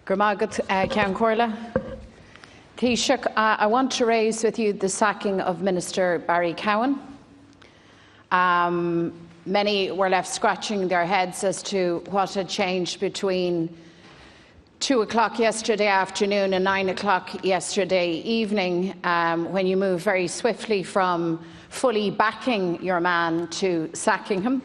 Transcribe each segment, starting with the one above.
Taoiseach, I want to raise with you the sacking of Minister Barry Cowan. Many were left scratching their heads as to what had changed between 2 o'clock yesterday afternoon and 9 o'clock yesterday evening, when you moved very swiftly from fully backing your man to sacking him.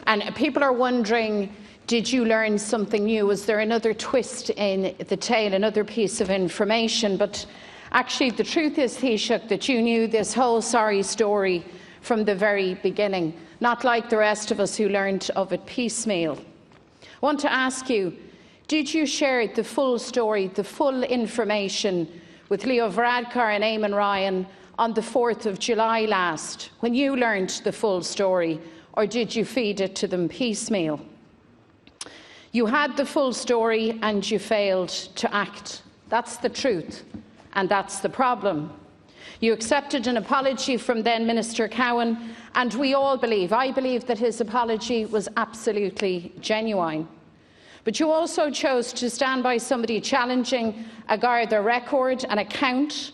And people are wondering, did you learn something new? Was there another twist in the tale, another piece of information? But actually, the truth is, Taoiseach, that you knew this whole sorry story from the very beginning, not like the rest of us who learned of it piecemeal. I want to ask you, did you share the full story, the full information with Leo Varadkar and Eamon Ryan on the 4th of July last, when you learned the full story, or did you feed it to them piecemeal? You had the full story and you failed to act. That's the truth, and that's the problem. You accepted an apology from then Minister Cowan, and we all believe, I believe, that his apology was absolutely genuine. But you also chose to stand by somebody challenging a Garda record, an account,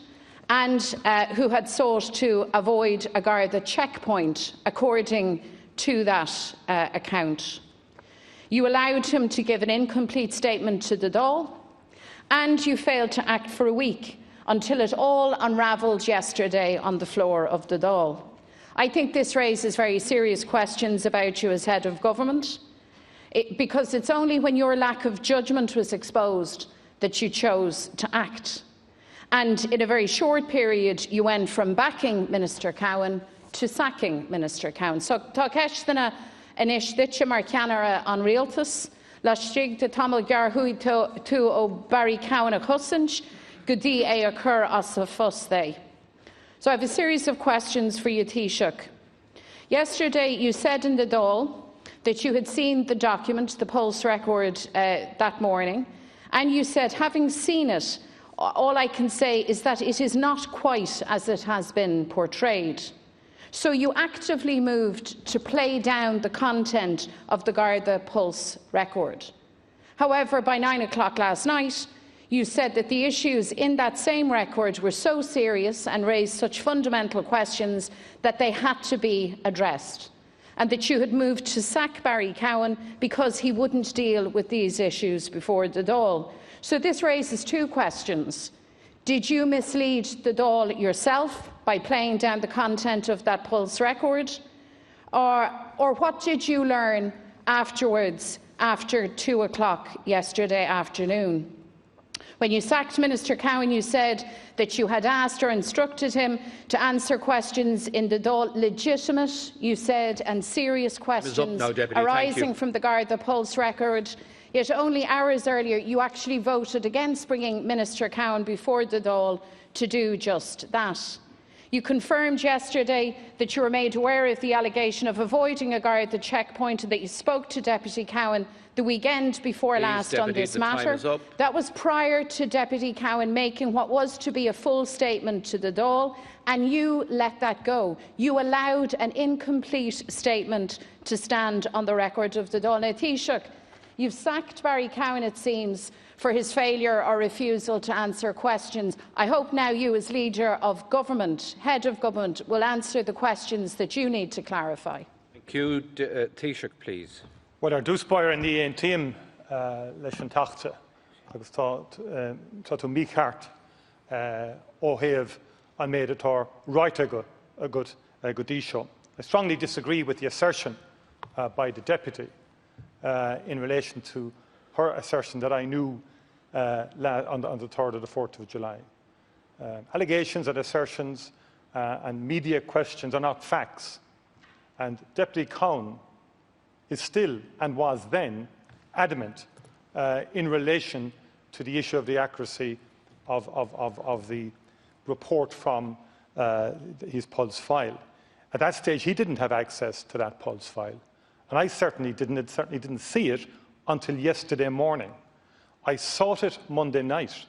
and who had sought to avoid a Garda checkpoint, according to that account. You allowed him to give an incomplete statement to the Dáil, and you failed to act for a week until it all unravelled yesterday on the floor of the Dáil. I think this raises very serious questions about you as head of government, because it's only when your lack of judgment was exposed that you chose to act. And in a very short period, you went from backing Minister Cowan to sacking Minister Cowan. So tá ceistena inis ditse mar ceanara an Oireachtas, le stig de tamil garhui tú ó Barry Cowan a chusanj, go dtí é a chur as a fuss they. So I have a series of questions for you, Taoiseach. Yesterday you said in the Dáil that you had seen the document, the pulse record, that morning, and you said, having seen it, all I can say is that it is not quite as it has been portrayed. So you actively moved to play down the content of the Garda pulse record. However, by 9 o'clock last night, you said that the issues in that same record were so serious and raised such fundamental questions that they had to be addressed, and that you had moved to sack Barry Cowan because he wouldn't deal with these issues before the Dáil. So this raises two questions. Did you mislead the Dáil yourself by playing down the content of that pulse record? Or what did you learn afterwards, after 2 o'clock yesterday afternoon? When you sacked Minister Cowan, you said that you had asked or instructed him to answer questions in the Dáil, legitimate, you said, and serious questions now, Deputy. arising from the Garda pulse record. Yet only hours earlier, you actually voted against bringing Minister Cowan before the Dáil to do just that. You confirmed yesterday that you were made aware of the allegation of avoiding a Garda checkpoint and that you spoke to Deputy Cowan the weekend before last on this matter. That was prior to Deputy Cowan making what was to be a full statement to the Dáil, and you let that go. You allowed an incomplete statement to stand on the record of the Dáil. Now, Taoiseach, you've sacked Barry Cowan, it seems, for his failure or refusal to answer questions. I hope now you, as leader of government, head of government, will answer the questions that you need to clarify. Thank you. Taoiseach, please. Well, our dúspáir in the team leis an tachta, agus tá tú mícheart ó thaobh an méid atá right a good díseo. I strongly disagree with the assertion by the Deputy in relation to her assertion that I knew on the 3rd or the 4th of July. Allegations and assertions and media questions are not facts, and Deputy Cowan is still, and was then, adamant in relation to the issue of the accuracy of the report from his pulse file. At that stage, he didn't have access to that pulse file, and I certainly didn't see it until yesterday morning. I sought it Monday night.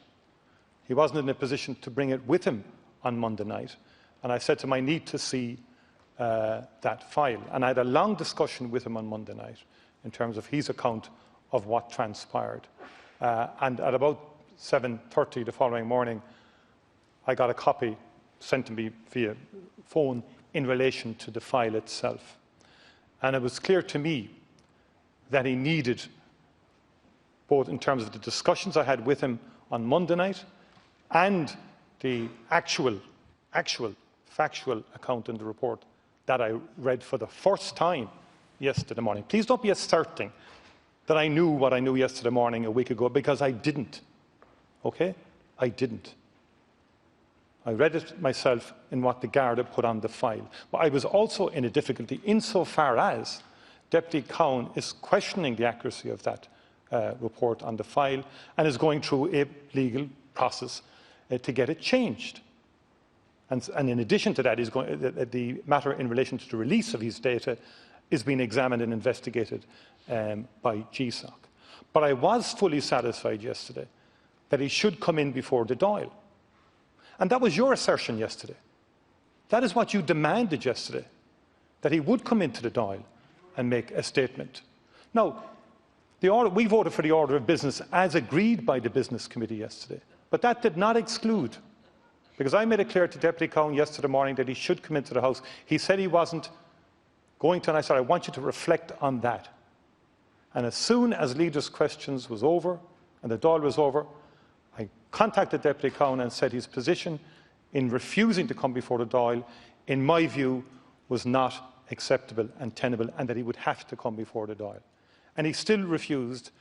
He wasn't in a position to bring it with him on Monday night, and I said to him, I need to see that file. And I had a long discussion with him on Monday night in terms of his account of what transpired. And at about 7:30 the following morning, I got a copy sent to me via phone in relation to the file itself. And it was clear to me that he needed, both in terms of the discussions I had with him on Monday night and the actual factual account in the report that I read for the first time yesterday morning. Please don't be asserting that I knew what I knew yesterday morning a week ago, because I didn't. Okay? I didn't. I read it myself in what the Garda put on the file. But I was also in a difficulty insofar as Deputy Cowan is questioning the accuracy of that report on the file and is going through a legal process to get it changed. And in addition to that, the matter in relation to the release of his data is being examined and investigated by GSOC. But I was fully satisfied yesterday that he should come in before the Dáil. And that was your assertion yesterday. That is what you demanded yesterday, that he would come into the Dáil and make a statement. Now, we voted for the order of business as agreed by the Business Committee yesterday, but that did not exclude, because I made it clear to Deputy Cowan yesterday morning that he should come into the House. He said he wasn't going to, and I said, I want you to reflect on that. And as soon as Leaders' Questions was over and the Dáil was over, I contacted Deputy Cowan and said his position in refusing to come before the Dáil, in my view, was not acceptable and tenable, and that he would have to come before the Dáil. And he still refused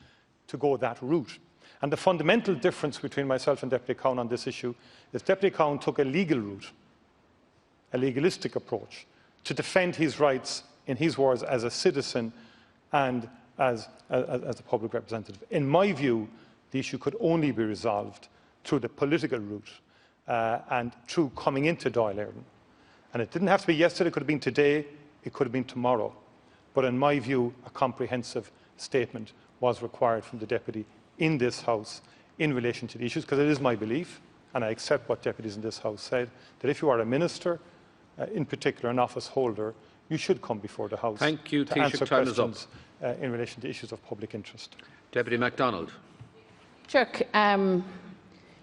to go that route. And the fundamental difference between myself and Deputy Cowan on this issue is Deputy Cowan took a legal route, a legalistic approach, to defend his rights, in his words, as a citizen and as a public representative. In my view, the issue could only be resolved through the political route and through coming into Dáil Éireann. And it didn't have to be yesterday, it could have been today, it could have been tomorrow. But in my view, a comprehensive statement was required from the Deputy in this House in relation to the issues, because it is my belief, and I accept what deputies in this House said, that if you are a minister, in particular an office holder, you should come before the House Thank you. to Taoiseach, answer time is up. questions in relation to issues of public interest. Deputy MacDonald. Chuck,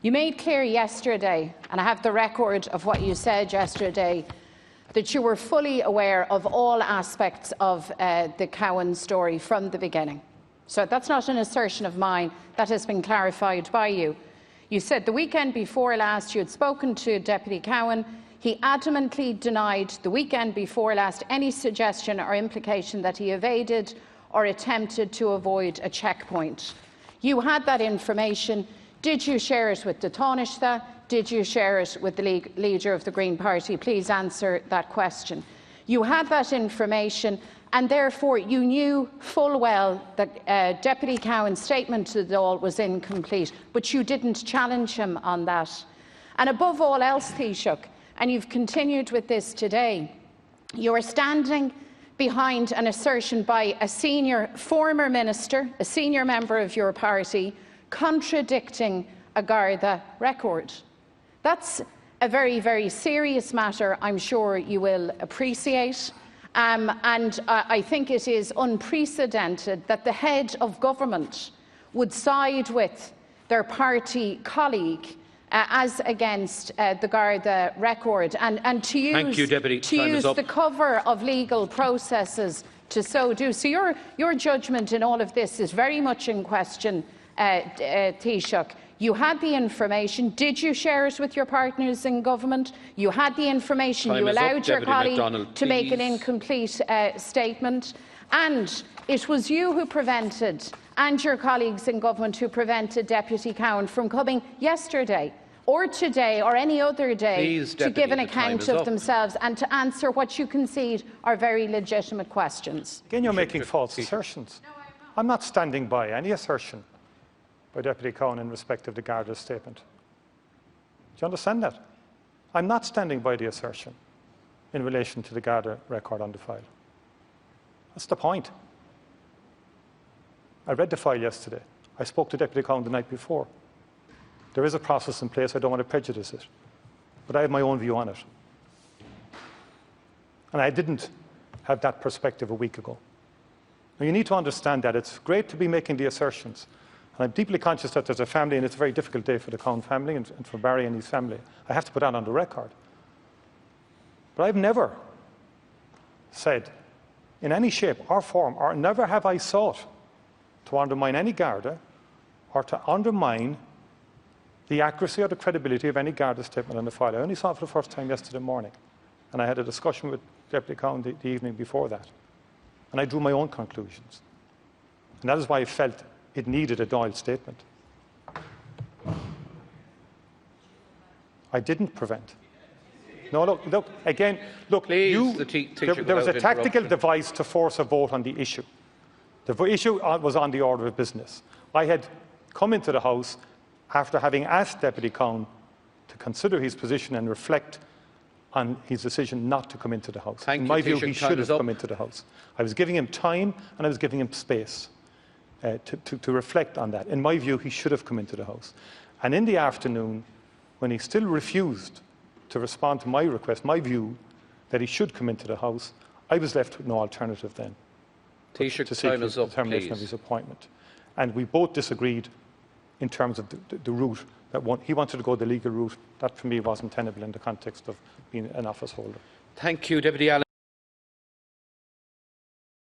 you made clear yesterday, and I have the record of what you said yesterday, that you were fully aware of all aspects of the Cowan story from the beginning. So that's not an assertion of mine. That has been clarified by you. You said the weekend before last you had spoken to Deputy Cowan. He adamantly denied the weekend before last any suggestion or implication that he evaded or attempted to avoid a checkpoint. You had that information. Did you share it with the Taoiseach? Did you share it with the leader of the Green Party? Please answer that question. You had that information, and therefore you knew full well that Deputy Cowan's statement to the Dáil was incomplete, but you didn't challenge him on that. And above all else, Taoiseach, and you've continued with this today, you are standing behind an assertion by a former minister, a senior member of your party, contradicting a Garda record. That's a very, very serious matter, I'm sure you will appreciate. And I think it is unprecedented that the head of government would side with their party colleague as against the Garda record, and to use, Thank you, Deputy. Time is up. the cover of legal processes to so do. So your judgment in all of this is very much in question, Taoiseach. You had the information. Did you share it with your partners in government? You had the information. Time you allowed up, your Deputy colleague MacDonald, to make an please. incomplete statement. And it was you who prevented, and your colleagues in government who prevented Deputy Cowan from coming yesterday or today or any other day Please, to Deputy, give an the time account is of up. themselves and to answer what you concede are very legitimate questions. Again, you're making false assertions. No, I'm not. I'm not standing by any assertion by Deputy Cowan in respect of the Garda's statement. Do you understand that? I'm not standing by the assertion in relation to the Garda record on the file. That's the point. I read the file yesterday. I spoke to Deputy Cowan the night before. There is a process in place. I don't want to prejudice it. But I have my own view on it. And I didn't have that perspective a week ago. Now, you need to understand that it's great to be making the assertions And I'm deeply conscious that there's a family, and it's a very difficult day for the Cohn family and for Barry and his family. I have to put that on the record. But I've never said, in any shape or form, or never have I sought to undermine any Garda or to undermine the accuracy or the credibility of any Garda statement on the file. I only saw it for the first time yesterday morning, and I had a discussion with Deputy Cohn the evening before that, and I drew my own conclusions. And that is why I felt it needed a Dáil statement. I didn't prevent. No, look, again, look, Please, there was a tactical device to force a vote on the issue. The issue was on the order of business. I had come into the House after having asked Deputy Cohn to consider his position and reflect on his decision not to come into the House. In my view, he should have come into the House. I was giving him time and I was giving him space to reflect on that. In my view, he should have come into the House. And in the afternoon, when he still refused to respond to my request, my view that he should come into the House, I was left with no alternative then to seek the termination of his appointment. And we both disagreed in terms of the route that he wanted to go the legal route. That for me wasn't tenable in the context of being an office holder. Thank you, Deputy Allen.